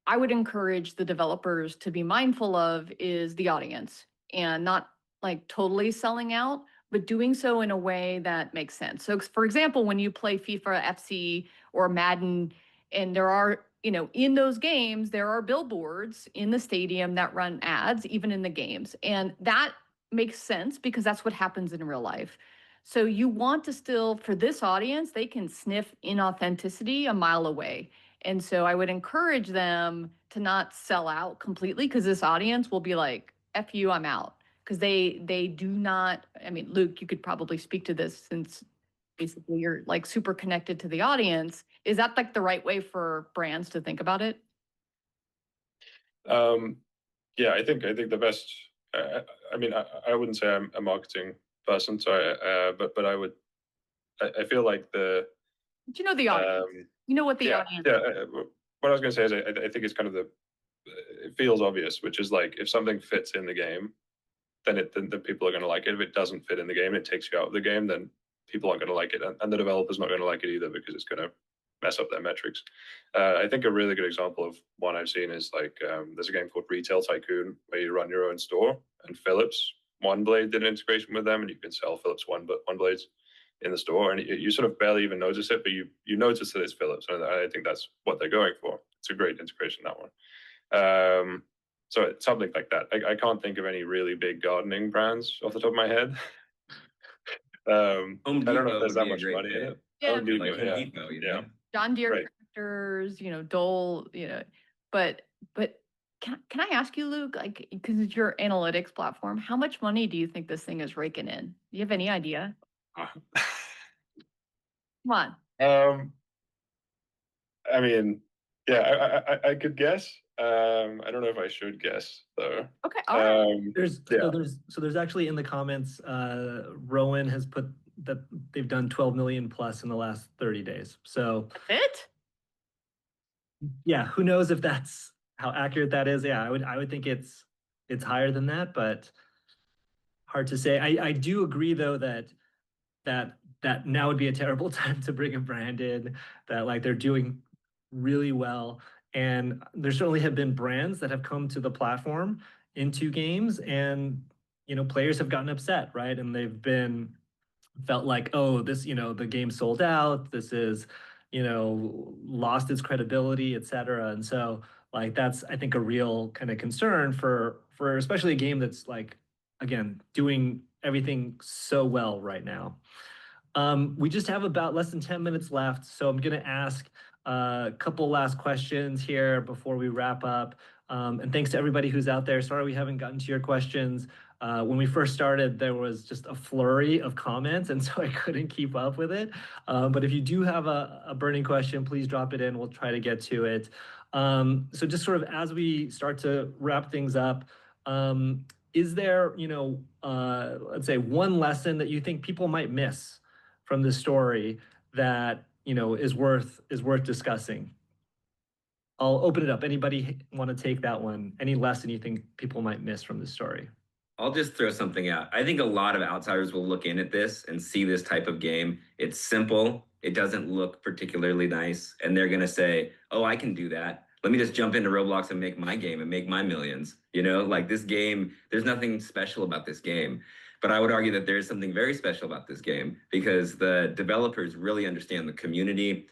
I would encourage the developers to be mindful of is the audience, and not like totally selling out, but doing so in a way that makes sense. So for example, when you play FIFA, FC, or Madden, and there are, in those games, there are billboards in the stadium that run ads, even in the games. And that makes sense because that's what happens in real life. So you want to still, for this audience, they can sniff inauthenticity a mile away. And so I would encourage them to not sell out completely, because this audience will be like, F you, I'm out. Because they do not, I mean, Luke, you could probably speak to this since basically you're like super connected to the audience. Is that like the right way for brands to think about it? Yeah, I think the best, I mean, I wouldn't say I'm a marketing person, so but I feel like But you know the audience. You know what the audience. Yeah. What I was going to say is I think it's kind of it feels obvious, which is like if something fits in the game, then people are going to like it. If it doesn't fit in the game, it takes you out of the game, then people aren't going to like it, and the developer's not going to like it either because it's going to mess up their metrics. I think a really good example of one I've seen is like there's a game called Retail Tycoon where you run your own store, and Philips One Blade did an integration with them, and you can sell Philips One Blades in the store, and you sort of barely even notice it, but you notice that it's Philips, and I think that's what they're going for. It's a great integration, that one. So it's something like that. I can't think of any really big gardening brands off the top of my head. I don't know if there's that much money in it. Yeah, Home Depot, yeah. John Deere tractors, Dole, but can I ask you, Luke, like, because it's your analytics platform, how much money do you think this thing is raking in? Do you have any idea? Come on. I mean, yeah, I could guess. I don't know if I should guess though. Okay. All right. There's actually in the comments, Rowan has put that they've done 12 million plus in the last 30 days. So that's it? Yeah, who knows if that's how accurate that is. Yeah, I would think it's higher than that, but hard to say. I do agree though that now would be a terrible time to bring a brand in, that like they're doing really well. And there certainly have been brands that have come to the platform into games, and players have gotten upset, right? And they've felt like, oh, this, the game sold out, this is, lost its credibility, etc. And so like that's, I think, a real kind of concern for especially a game that's like, again, doing everything so well right now. We just have about less than 10 minutes left, so I'm going to ask a couple last questions here before we wrap up. And thanks to everybody who's out there. Sorry we haven't gotten to your questions. When we first started, there was just a flurry of comments, and so I couldn't keep up with it. But if you do have a burning question, please drop it in. We'll try to get to it. So just sort of as we start to wrap things up, is there, let's say one lesson that you think people might miss from this story that, is worth discussing? I'll open it up. Anybody want to take that one? Any lesson you think people might miss from this story? I'll just throw something out. I think a lot of outsiders will look in at this and see this type of game. It's simple. It doesn't look particularly nice. And they're going to say, oh, I can do that. Let me just jump into Roblox and make my game and make my millions. Like this game, there's nothing special about this game. But I would argue that there is something very special about this game because the developers really understand the community.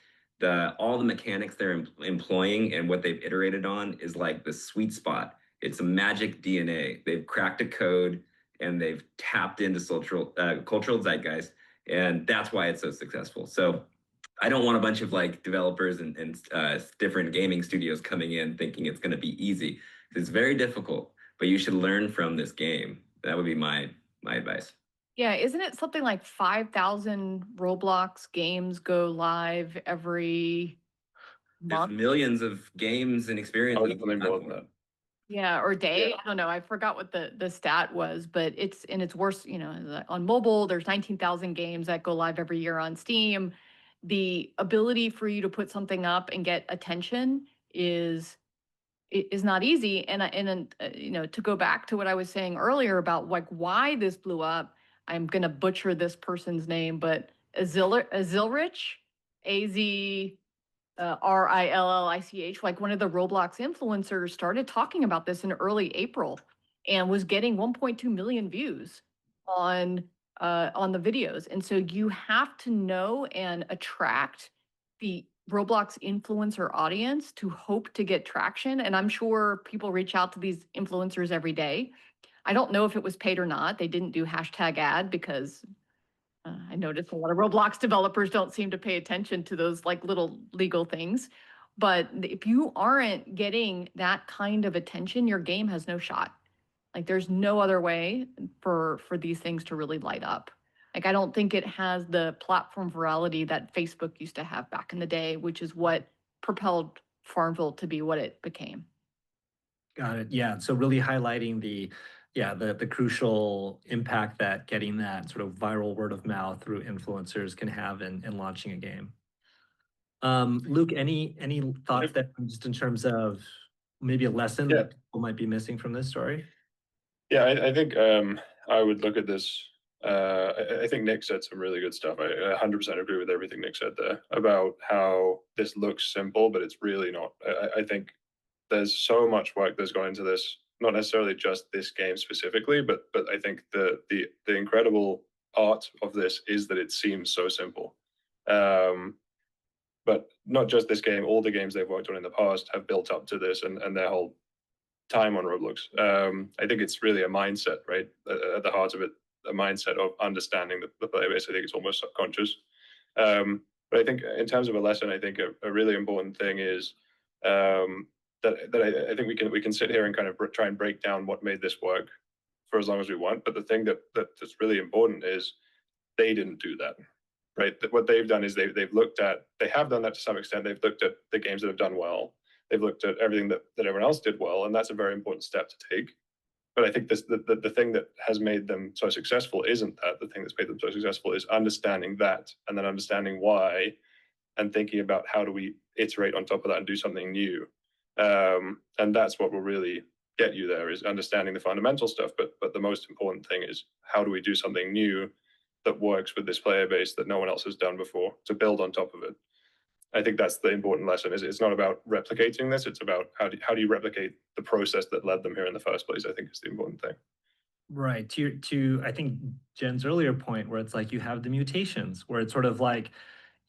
All the mechanics they're employing and what they've iterated on is like the sweet spot. It's a magic DNA. They've cracked a code and they've tapped into cultural zeitgeist, and that's why it's so successful. So I don't want a bunch of like developers and different gaming studios coming in thinking it's going to be easy. It's very difficult, but you should learn from this game. That would be my advice. Yeah, isn't it something like 5,000 Roblox games go live every month? There's millions of games and experiences. Definitely more than that. Yeah, or day. Yeah. I don't know. I forgot what the stat was, but it's worse, on mobile, there's 19,000 games that go live every year on Steam. The ability for you to put something up and get attention is not easy. And to go back to what I was saying earlier about like why this blew up, I'm going to butcher this person's name, but Azilrich, Rillich, like one of the Roblox influencers, started talking about this in early April and was getting 1.2 million views on the videos. And so you have to know and attract the Roblox influencer audience to hope to get traction. And I'm sure people reach out to these influencers every day. I don't know if it was paid or not. They didn't do hashtag ad because I noticed a lot of Roblox developers don't seem to pay attention to those like little legal things. But if you aren't getting that kind of attention, your game has no shot. Like there's no other way for these things to really light up. Like I don't think it has the platform virality that Facebook used to have back in the day, which is what propelled Farmville to be what it became. Got it. Yeah. So really highlighting the crucial impact that getting that sort of viral word of mouth through influencers can have in launching a game. Luke, any thoughts there just in terms of maybe a lesson that people might be missing from this story? Yeah, I think I would look at this. I think Nick said some really good stuff. I 100% agree with everything Nick said there about how this looks simple, but it's really not. I think there's so much work that's gone into this. Not necessarily just this game specifically, but I think the incredible art of this is that it seems so simple. But not just this game, all the games they've worked on in the past have built up to this and their whole time on Roblox. I think it's really a mindset, right? At the heart of it, a mindset of understanding the player base. I think it's almost subconscious. But I think in terms of a lesson, I think a really important thing is that I think we can sit here and kind of try and break down what made this work for as long as we want. But the thing that's really important is they didn't do that, right? What they've done is they have done that to some extent. They've looked at the games that have done well. They've looked at everything that everyone else did well, and that's a very important step to take. But I think the thing that has made them so successful isn't that. The thing that's made them so successful is understanding that, and then understanding why, and thinking about how do we iterate on top of that and do something new. And that's what will really get you there, is understanding the fundamental stuff. But the most important thing is how do we do something new that works with this player base that no one else has done before, to build on top of it. I think that's the important lesson. Is it's not about replicating this. It's about how do you replicate the process that led them here in the first place. I think is the important thing. Right. To I think Jen's earlier point, where it's like you have the mutations, where it's sort of like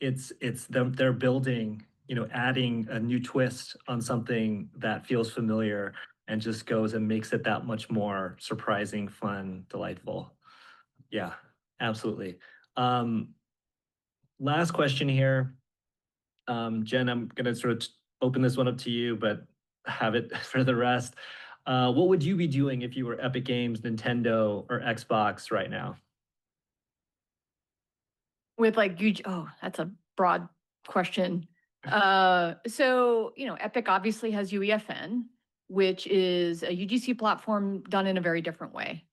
it's them, they're building, adding a new twist on something that feels familiar and just goes and makes it that much more surprising, fun, delightful. Yeah, absolutely. Last question here. Jen, I'm going to sort of open this one up to you, but have it for the rest. What would you be doing if you were Epic Games, Nintendo, or Xbox right now? With like huge, that's a broad question. So, Epic obviously has UEFN. which is a UGC platform done in a very different way.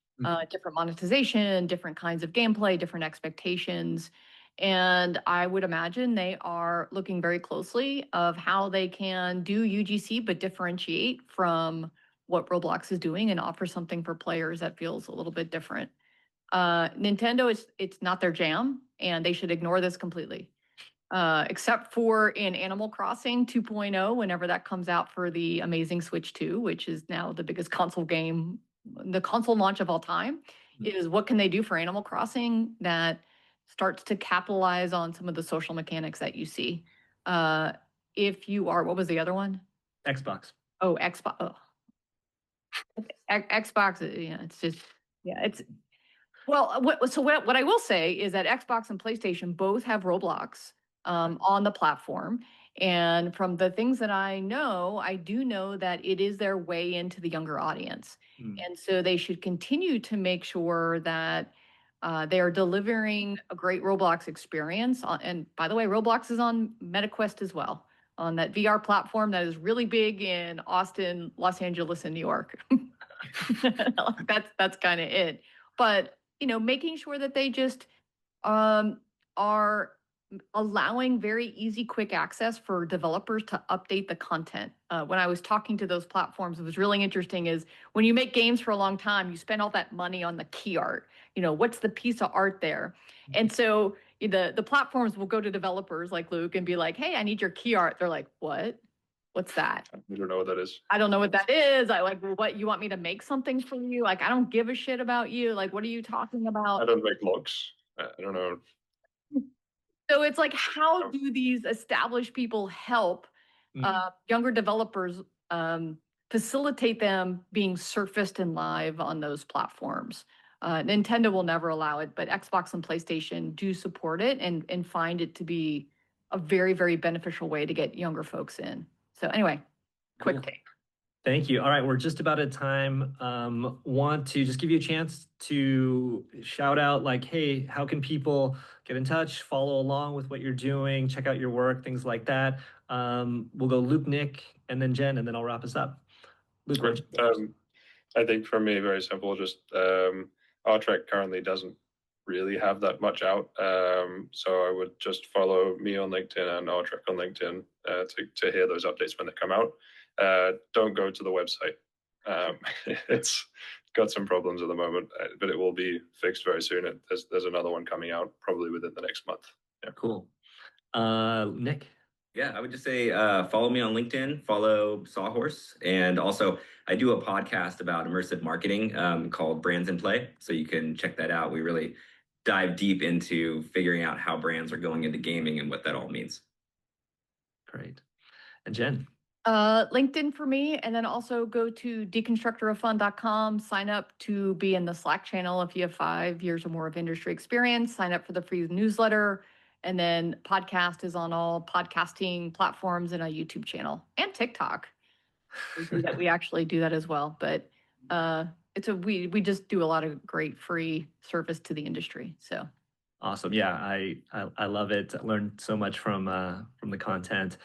Different monetization, different kinds of gameplay, different expectations. And I would imagine they are looking very closely of how they can do UGC, but differentiate from what Roblox is doing and offer something for players that feels a little bit different. Nintendo, it's not their jam, and they should ignore this completely. Except for in Animal Crossing 2.0, whenever that comes out for the amazing Switch 2, which is now the biggest console game, the console launch of all time, is what can they do for Animal Crossing that starts to capitalize on some of the social mechanics that you see. If you are, what was the other one? Xbox. Oh, Xbox. Oh. Xbox, yeah, it's just, yeah, it's, well, what I will say is that Xbox and PlayStation both have Roblox on the platform. And from the things that I know, I do know that it is their way into the younger audience. And so they should continue to make sure that they are delivering a great Roblox experience. And by the way, Roblox is on MetaQuest as well, on that VR platform that is really big in Austin, Los Angeles, and New York. That's kind of it. But, you know, making sure that they just are allowing very easy, quick access for developers to update the content. When I was talking to those platforms, it was really interesting is when you make games for a long time, you spend all that money on the key art. You know, what's the piece of art there? And so the platforms will go to developers like Luke and be like, hey, I need your key art. They're like, what? What's that? I don't know what that is. I don't know what that is. I like, well, what, you want me to make something for you? Like, I don't give a shit about you. Like, what are you talking about? I don't make logs. I don't know. So it's like, how do these established people help younger developers facilitate them being surfaced and live on those platforms? Nintendo will never allow it, but Xbox and PlayStation do support it and find it to be a very, very beneficial way to get younger folks in. So anyway, quick take. Thank you. All right, we're just about at time. Want to just give you a chance to shout out like, hey, how can people get in touch, follow along with what you're doing, check out your work, things like that. We'll go Luke, Nick, and then Jen, and then I'll wrap us up. Luke, Great. I think for me, very simple, just R-Trek currently doesn't really have that much out. So I would just follow me on LinkedIn and R-Trek on LinkedIn to hear those updates when they come out. Don't go to the website. It's got some problems at the moment, but it will be fixed very soon. There's another one coming out probably within the next month. Yeah, cool. Nick? Yeah, I would just say follow me on LinkedIn, follow Sawhorse, and also I do a podcast about immersive marketing called Brands in Play, so you can check that out. We really dive deep into figuring out how brands are going into gaming and what that all means. Great. And Jen? LinkedIn for me, and then also go to deconstructoroffun.com, sign up to be in the Slack channel if you have 5 years or more of industry experience, sign up for the free newsletter, and then podcast is on all podcasting platforms and a YouTube channel and TikTok. We actually do that as well, but we just do a lot of great free service to the industry. So awesome. Yeah, I love it. I learned so much from the content.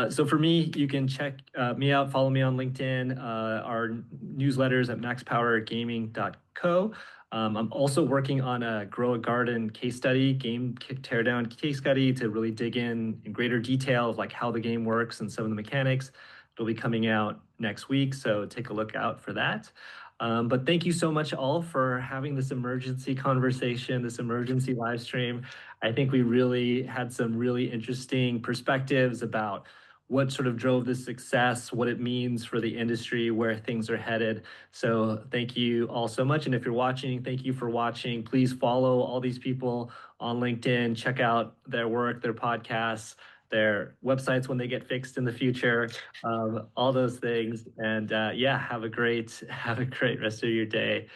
So for me, you can check me out, follow me on LinkedIn, our newsletters at maxpowergaming.co. I'm also working on a Grow a Garden case study, game teardown case study to really dig in greater detail of like how the game works and some of the mechanics. It'll be coming out next week, so take a look out for that. But thank you so much all for having this emergency conversation, this emergency live stream. I think we really had some really interesting perspectives about what sort of drove this success, what it means for the industry, where things are headed. So thank you all so much. And if you're watching, thank you for watching. Please follow all these people on LinkedIn, check out their work, their podcasts, their websites when they get fixed in the future, all those things. And yeah, have a great rest of your day.